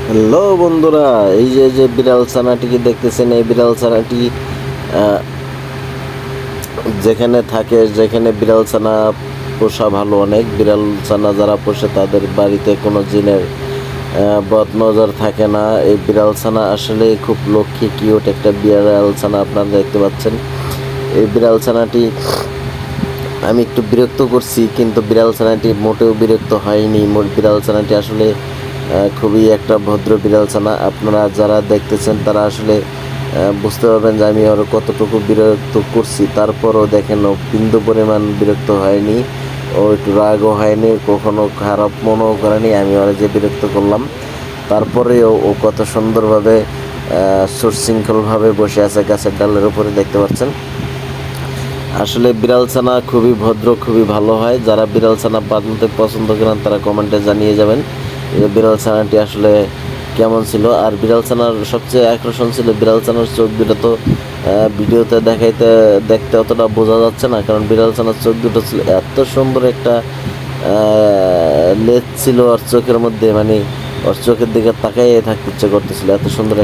Hello বন্ধুরা, এই যে যে বিড়াল ছানাটিকে দেখতেছেন, এই বিড়াল ছানাটি যেখানে থাকে, যেখানে বিড়াল ছানা পোষা ভালো। অনেক বিড়াল ছানা যারা পোষে তাদের বাড়িতে কোনো জিনের বদনজর থাকে না। এই বিড়াল ছানা আসলে খুব লক্ষ্মী কিউট একটা বিড়াল ছানা আপনারা দেখতে পাচ্ছেন। এই বিড়াল ছানাটি আমি একটু বিরক্ত করছি, কিন্তু বিড়াল ছানাটি মোটেও বিরক্ত হয়নি। বিড়াল ছানাটি আসলে খুবই একটা ভদ্র বিড়াল ছানা। আপনারা যারা দেখতেছেন তারা আসলে বুঝতে পারবেন যে আমি ওর কতটুকু বিরক্ত করছি। তারপরও দেখেন ও বিন্দু পরিমাণ বিরক্ত হয়নি, ও একটু রাগও হয়নি, কখনো খারাপ মনেও করেনি আমি ওরা যে বিরক্ত করলাম। তারপরেও ও কত সুন্দরভাবে সুশৃঙ্খলভাবে বসে আছে গাছের ডালের উপরে, দেখতে পাচ্ছেন। আসলে বিড়াল ছানা খুবই ভদ্র, খুবই ভালো হয়। যারা বিড়াল ছানা বাঁধতে পছন্দ করেন তারা কমেন্টে জানিয়ে যাবেন যে বিড়াল ছানাটি আসলে কেমন ছিল। আর বিড়াল ছানার সবচেয়ে আকর্ষণ ছিল বিড়াল ছানার চোখ দুটো। তো ভিডিওতে দেখতে অতটা বোঝা যাচ্ছে না, কারণ বিড়াল ছানার চোখ দুটো ছিল এত সুন্দর, একটা লেজ ছিল ওর চোখের মধ্যে, মানে ওর চোখের দিকে তাকাইয়ে থাকতে ইচ্ছে করতেছিল, এত সুন্দর